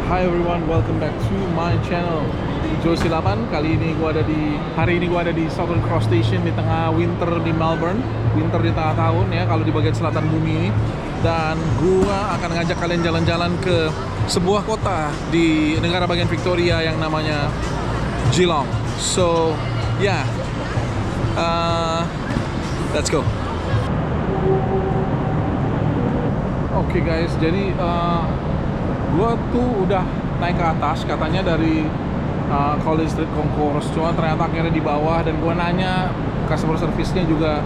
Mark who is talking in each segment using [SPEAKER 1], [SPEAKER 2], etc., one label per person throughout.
[SPEAKER 1] Hi everyone, welcome back to my channel Joe Silaban. Hari ini gua ada di Southern Cross Station di tengah winter di Melbourne. Winter di tengah tahun ya, kalau di bagian selatan bumi ini. Dan gua akan ngajak kalian jalan-jalan ke sebuah kota di negara bagian Victoria yang namanya Geelong. So, yeah, let's go. Oke guys, jadi gue tuh udah naik ke atas katanya dari Collins Street Concourse, cuma ternyata akhirnya di bawah. Dan gue nanya customer service-nya juga,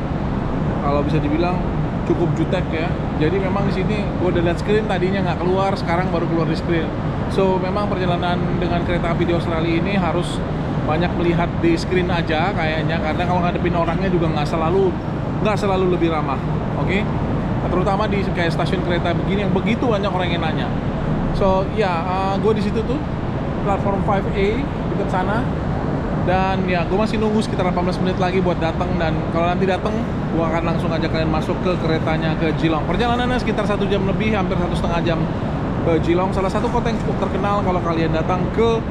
[SPEAKER 1] kalau bisa dibilang cukup jutek ya. Jadi memang di sini gue udah lihat screen, tadinya nggak keluar, sekarang baru keluar di screen. So memang perjalanan dengan kereta api di Australia ini harus banyak melihat di screen aja kayaknya, karena kalau ngadepin orangnya juga nggak selalu lebih ramah. Oke? Terutama di kayak stasiun kereta begini yang begitu banyak orang yang nanya. So gue di situ tuh platform 5A dekat sana. Dan ya gue masih nunggu sekitar 18 menit lagi buat datang. Dan kalau nanti datang, gue akan langsung ajak kalian masuk ke keretanya ke Geelong. Perjalanannya sekitar 1 jam lebih, hampir 1,5 jam ke Geelong. Salah satu kota yang cukup terkenal kalau kalian datang ke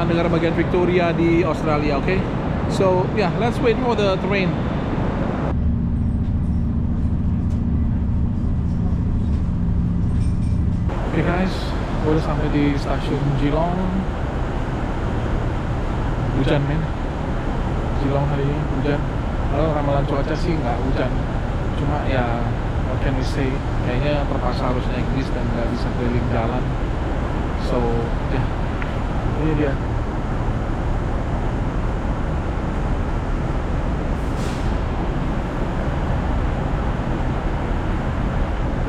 [SPEAKER 1] negara bagian Victoria di Australia. Okay? So let's wait for the train. Oke guys, gue udah sampai di stasiun Geelong. Hujan men, Geelong hari ini hujan. Kalau ramalan cuaca sih nggak hujan, cuma ya what can we say, kayaknya terpaksa harus naik bis dan nggak bisa keliling jalan. So ini dia.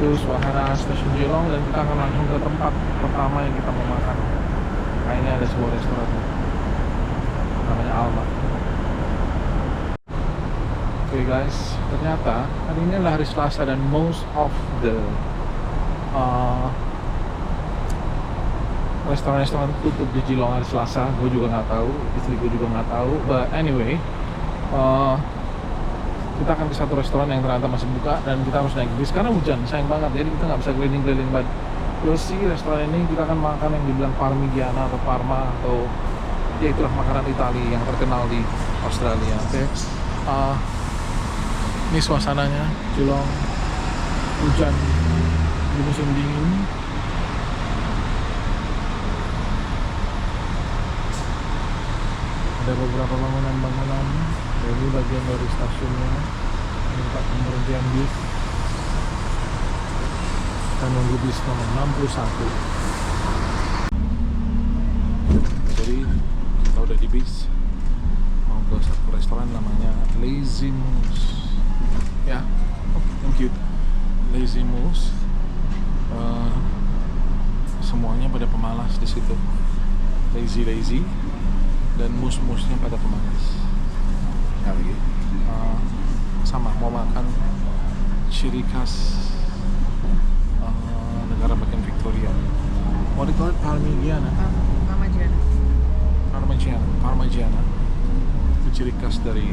[SPEAKER 1] Itu suasana stasiun Geelong, dan kita akan langsung ke tempat pertama yang kita mau makan. Kayaknya ada sebuah restoran namanya Alma. Oke guys, ternyata hari ini adalah hari Selasa dan most of the restoran-restoran tutup di Geelong hari Selasa. Gue juga nggak tahu, istri gue juga nggak tahu. But anyway, kita akan ke satu restoran yang ternyata masih buka, dan kita harus naik bis karena hujan, sayang banget. Jadi kita nggak bisa keliling-keliling. But you'll see, restoran ini kita akan makan yang dibilang Parmigiana atau Parma, atau ya itulah makanan Italia yang terkenal di Australia. Oke. Ini suasananya Geelong, hujan di musim dingin. Ada beberapa bangunan. Ini bagian dari stasiunnya, tempat pemberhentian bis. Kita nunggu bis nomor 61. Jadi kita udah di bis, mau ke satu restoran namanya Lazy Moose. Ya, thank you. Lazy Moose. Semuanya pada pemalas di situ. Lazy dan moose-moose-nya pada pemalas. Lagi sama mau makan ciri khas negara bagian Victoria. What do you call it? Parmigiana. Itu ciri khas dari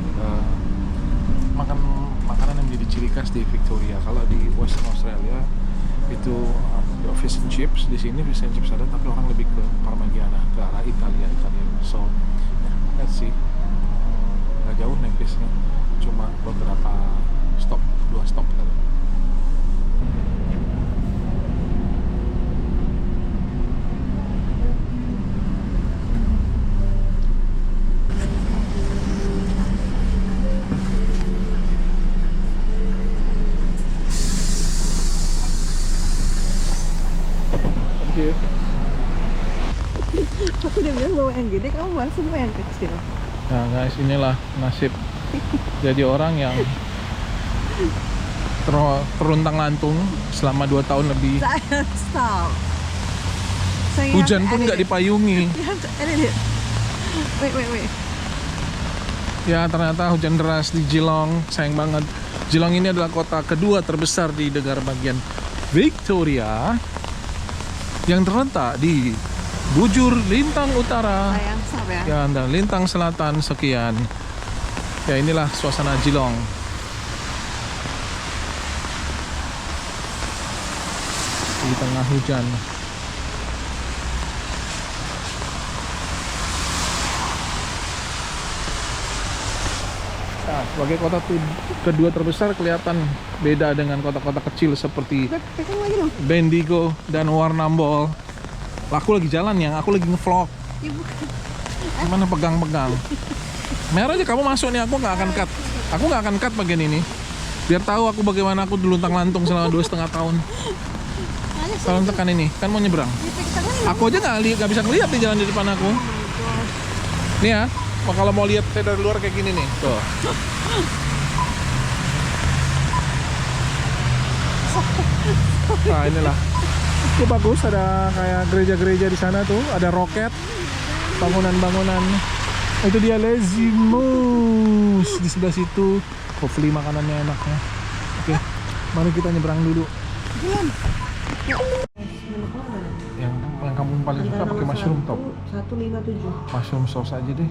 [SPEAKER 1] makanan yang menjadi ciri khas di Victoria. Kalau di Western Australia itu fish and chips. Di sini fish and chips ada, tapi orang lebih ke Parmigiana, ke arah Italia. So let's see. Nggak jauh naik bisnya, cuma beberapa stop, 2 stop kali. Thank you.
[SPEAKER 2] Aku udah bilang bawa yang gede, kamu malah semua yang kecil.
[SPEAKER 1] Nah guys, inilah nasib jadi orang yang teruntang-lantung selama 2 tahun lebih.
[SPEAKER 2] Stop.
[SPEAKER 1] Hujan pun nggak dipayungi.
[SPEAKER 2] Wait.
[SPEAKER 1] Ya ternyata hujan deras di Geelong, sayang banget. Geelong ini adalah kota kedua terbesar di negara bagian Victoria yang terletak di bujur lintang utara.
[SPEAKER 2] Sayang, stop ya.
[SPEAKER 1] Dan lintang selatan sekian. Ya inilah suasana Geelong. di tengah hujan. Nah, sebagai kota kedua terbesar kelihatan beda dengan kota-kota kecil seperti
[SPEAKER 2] Pegang lagi dong.
[SPEAKER 1] Bendigo dan Warrnambool. Aku lagi jalan ya, aku lagi ngevlog.
[SPEAKER 2] Ya bukan.
[SPEAKER 1] Gimana pegang-pegang? Merah aja kamu masuk nih, aku nggak akan cut. Aku nggak akan cut bagian ini. Biar tahu aku bagaimana aku luntang-lantung selama 2,5 tahun.
[SPEAKER 2] Mana sih?
[SPEAKER 1] Kalau tekan ini, kan mau nyebrang.
[SPEAKER 2] Ya, pegang lagi.
[SPEAKER 1] Aku aja nggak bisa ngeliat di jalan di depan aku. Nih ya, kalau mau lihat saya dari luar kayak gini nih. Tuh. Nah inilah. Itu bagus, ada kayak gereja-gereja di sana tuh, ada roket, bangunan-bangunan. Itu dia Lazy Moose di sebelah situ. Hopefully makanannya enak ya. Oke, mari kita nyebrang dulu.
[SPEAKER 2] Belum.
[SPEAKER 1] Yang kamu paling suka pakai mushroom top.
[SPEAKER 2] 157.
[SPEAKER 1] Mushroom sauce aja deh.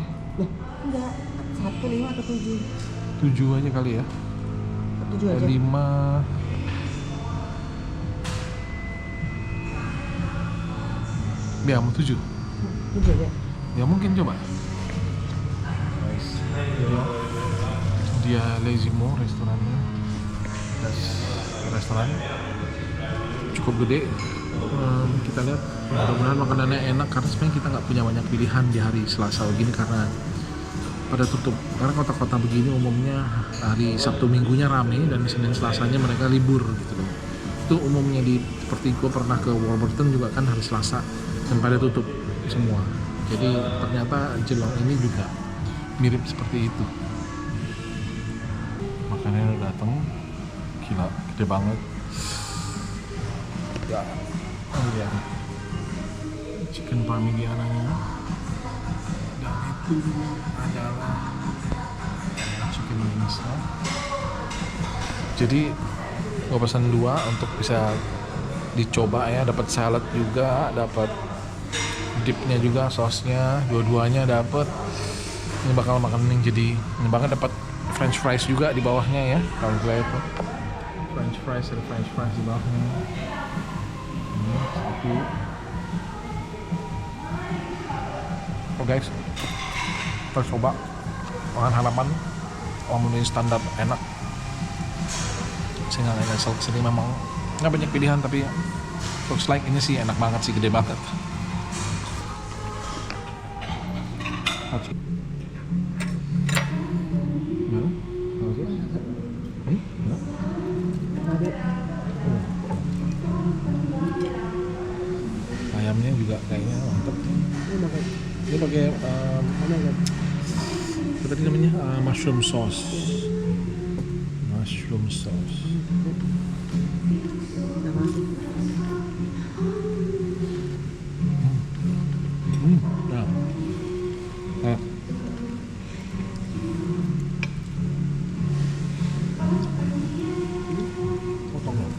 [SPEAKER 2] Enggak. 15 atau 7?
[SPEAKER 1] 7 aja kali ya.
[SPEAKER 2] 7 aja.
[SPEAKER 1] 5. Ya mau 7.
[SPEAKER 2] 7 aja.
[SPEAKER 1] Ya mungkin coba. Nice. Dia Lazy Mo restorannya. Restoran cukup gede. Kita lihat mudah-mudahan makanannya enak karena sebenarnya kita nggak punya banyak pilihan di hari Selasa begini karena pada tutup. Karena kota-kota begini umumnya hari Sabtu Minggunya rame dan Senin Selasanya mereka libur gitu loh. Itu umumnya seperti gue pernah ke Warburton juga kan hari Selasa dan pada tutup semua. Jadi ternyata Geelong ini juga mirip seperti itu. Makanannya udah datang, gila, gede banget. Ya, lihat chicken parmigiananya. Dan itu adalah chicken wingsnya. Jadi gue pesan 2 untuk bisa dicoba ya, dapat salad juga, dapat dipnya juga, sausnya, dua-duanya dapat. Ini bakal makan yang jadi ini banget, dapat French fries juga di bawahnya ya. Kalau gue itu French fries, ada French fries di bawahnya. Satu. Oh guys, kita coba makan harapan. Menu standar enak. Saya nggak nyesel kesini, memang nggak banyak pilihan tapi looks like ini sih enak banget sih, gede banget. Ayamnya juga kayaknya mantep. Ini pakai apa tadi namanya, mushroom sauce. Mushroom sauce. Nah. Potong dong.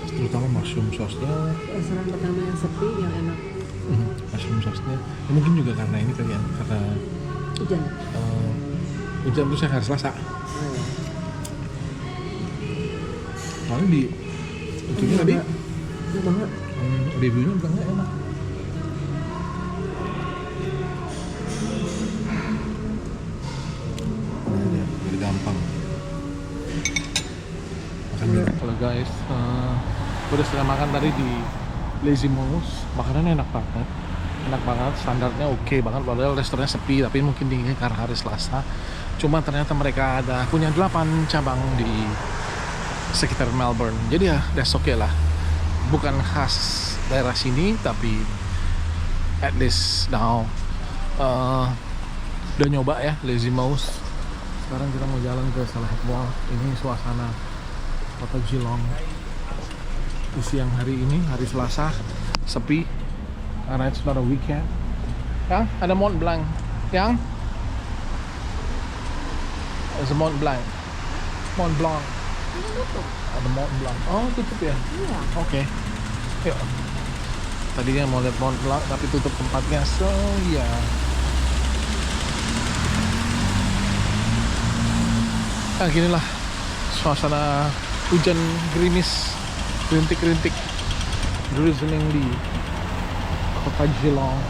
[SPEAKER 1] Terutama mushroom sauce-nya.
[SPEAKER 2] Restoran pertama yang sepi, yang enak.
[SPEAKER 1] Mushroom sauce-nya. Ya, mungkin juga karena ini kali ya, karena
[SPEAKER 2] Hujan.
[SPEAKER 1] hujan terus hari Selasa. Soalnya di itunya tadi
[SPEAKER 2] Enak banget.
[SPEAKER 1] reviewnya bilang nggak enak. Jadi gampang. Makan dulu. Kalau guys, gue udah setengah makan tadi di Lazy Moose. Makanannya enak banget, standarnya oke banget. Padahal restorannya sepi, tapi mungkin tinggi karena hari Selasa. Cuma ternyata mereka punya 8 cabang di sekitar Melbourne. Jadi ya that's okay lah. Bukan khas daerah sini, tapi at least now udah nyoba ya Lazy Mouse. Sekarang kita mau jalan ke Salahhead Mall. Ini suasana kota Geelong di siang hari ini, hari Selasa, sepi karena it's not a weekend. Yang ada Mont Blanc. Yang ada Mont Blanc. Mont Blanc. Ada Mont Blanc. Oh, tutup ya?
[SPEAKER 2] Iya.
[SPEAKER 1] Oke. Yuk. Tadinya mau lihat Mont Blanc tapi tutup tempatnya. So, ya. Nah, ginilah suasana hujan gerimis, rintik-rintik, drizzling di kota Geelong.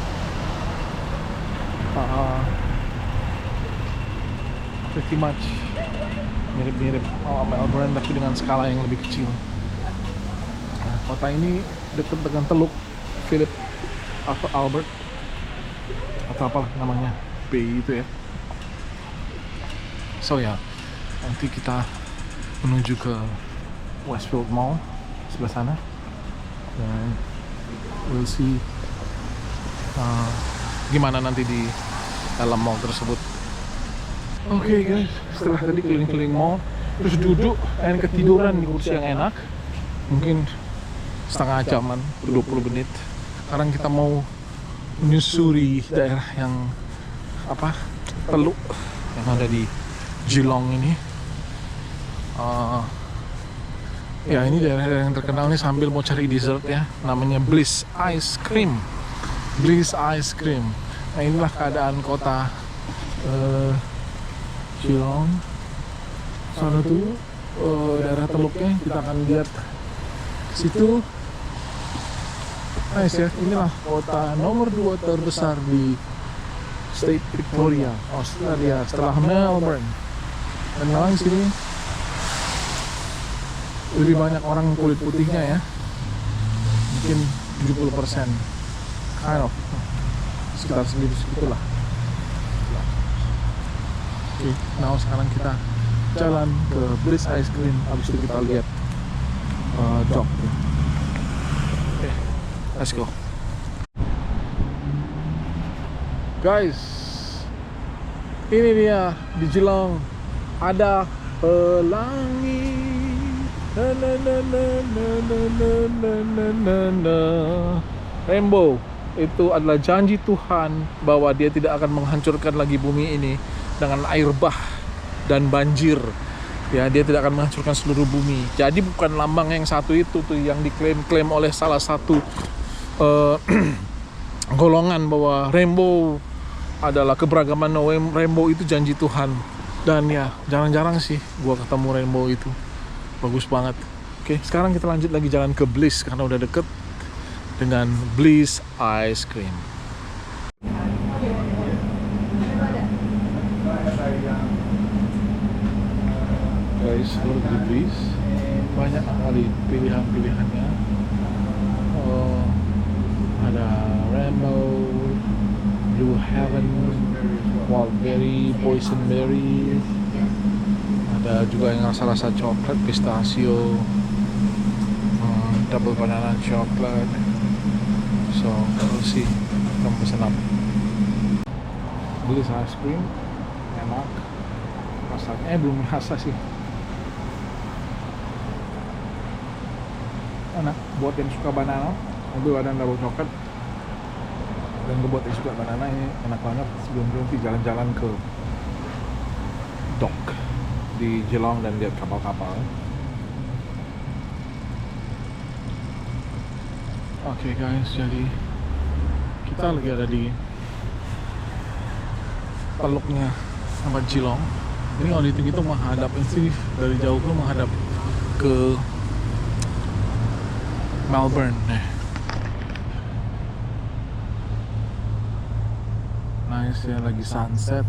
[SPEAKER 1] Pretty much mirip-mirip Melbourne tapi dengan skala yang lebih kecil. Nah, kota ini dekat dengan Teluk Phillip atau Albert atau apa namanya Bay itu ya. So ya, nanti kita menuju ke Westfield Mall sebelah sana dan we'll see gimana nanti di dalam mall tersebut. Oke guys, setelah tadi keliling-keliling mall terus duduk dan ketiduran di kursi yang enak mungkin setengah jaman, 20 menit. Sekarang kita mau menyusuri daerah yang Teluk yang ada di Geelong ini. Ya ini daerah yang terkenal nih sambil mau cari dessert ya, namanya Bliss Ice Cream. Bliss Ice Cream. Nah inilah keadaan kota Geelong. Sana tuh daerah teluknya, kita akan lihat ke situ. Nice ya, inilah kota nomor 2 terbesar di State Victoria, Australia setelah Melbourne. Dan memang di sini lebih banyak orang kulit putihnya ya, mungkin 70%, kind of, sekitar segitulah. Oke, nah sekarang kita jalan ke Bliss Ice Cream, habis itu kita lihat dock. Oke, let's go. Guys, ini dia di Geelong ada pelangi. Rainbow itu adalah janji Tuhan bahwa Dia tidak akan menghancurkan lagi bumi ini dengan air bah dan banjir. Ya, Dia tidak akan menghancurkan seluruh bumi. Jadi bukan lambang yang satu itu tuh yang diklaim-klaim oleh salah satu golongan bahwa rainbow adalah keberagaman. Rainbow itu janji Tuhan. Dan ya, jarang-jarang sih gua ketemu rainbow itu. Bagus banget. Oke, sekarang kita lanjut lagi jalan ke Bliss karena udah deket dengan Bliss Ice Cream. Guys, look di Bliss, banyak sekali pilihan-pilihannya. Ada Rainbow, Blue Heaven, Wildberry, Boysenberry. Ada juga yang rasa-rasa coklat, pistachio, double banana chocolate. So, we'll see. Kita pesen apa? Bliss Ice Cream, enak. Rasanya belum rasa sih. Enak. Buat yang suka banana, itu ada double coklat. Dan buat yang suka banana ini enak banget. Sebelum berhenti jalan-jalan ke dock di Geelong dan lihat kapal-kapal. Oke guys, jadi kita lagi ada di teluknya tempat Geelong. Ini kalau dihitung itu menghadap sih, dari jauh tuh menghadap ke Melbourne. Nice ya, lagi sunset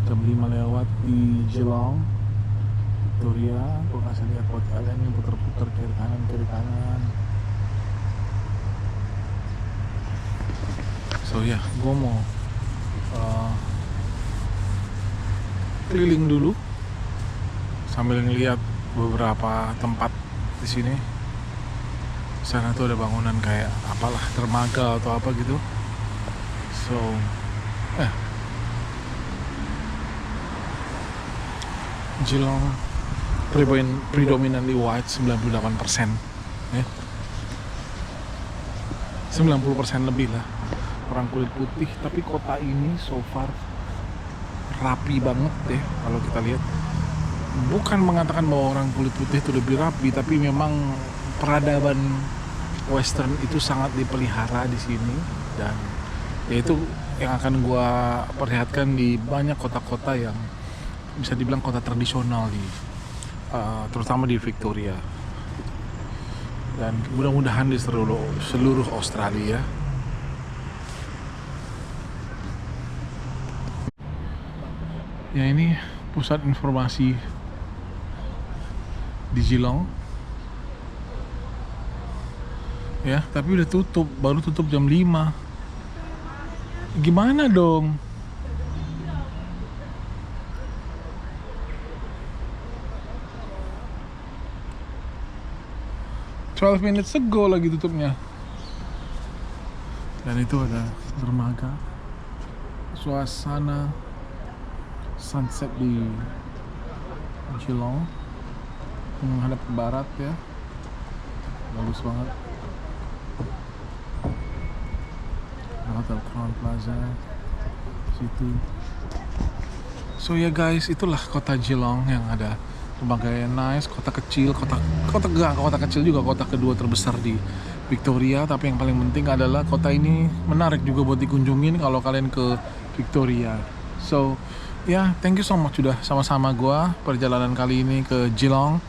[SPEAKER 1] jam 5 lewat di Geelong Victoria. Gue kasih lihat buat kalian yang puter-puter kiri kanan. So ya, gue mau keliling dulu sambil ngeliat beberapa tempat di sini. Sana tuh ada bangunan kayak apalah, dermaga atau apa gitu. So Geelong predominantly white, 98% ya. 90% lebih lah orang kulit putih, tapi kota ini so far rapi banget deh kalau kita lihat. Bukan mengatakan bahwa orang kulit putih itu lebih rapi, tapi memang peradaban Western itu sangat dipelihara di sini, dan yaitu yang akan gua perlihatkan di banyak kota-kota yang bisa dibilang kota tradisional di terutama di Victoria, dan mudah-mudahan di seluruh Australia. Ya ini pusat informasi di Geelong. Ya, tapi udah tutup, baru tutup jam 5. Gimana dong? "12 minutes ago" lagi tutupnya. Dan itu ada dermaga, suasana sunset di Geelong menghadap ke barat ya, bagus banget. Hotel Crown Plaza situ. So ya guys, itulah kota Geelong yang ada berbagai nice, kota kecil, kota kecil juga, kota kedua terbesar di Victoria. Tapi yang paling penting adalah kota ini menarik juga buat dikunjungin kalau kalian ke Victoria. So ya, thank you so much sudah sama-sama gua perjalanan kali ini ke Geelong.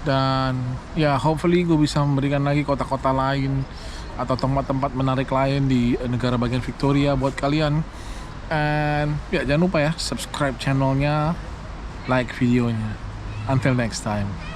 [SPEAKER 1] Dan ya, hopefully gue bisa memberikan lagi kota-kota lain atau tempat-tempat menarik lain di negara bagian Victoria buat kalian. And ya, jangan lupa ya subscribe channelnya, like videonya. Until next time.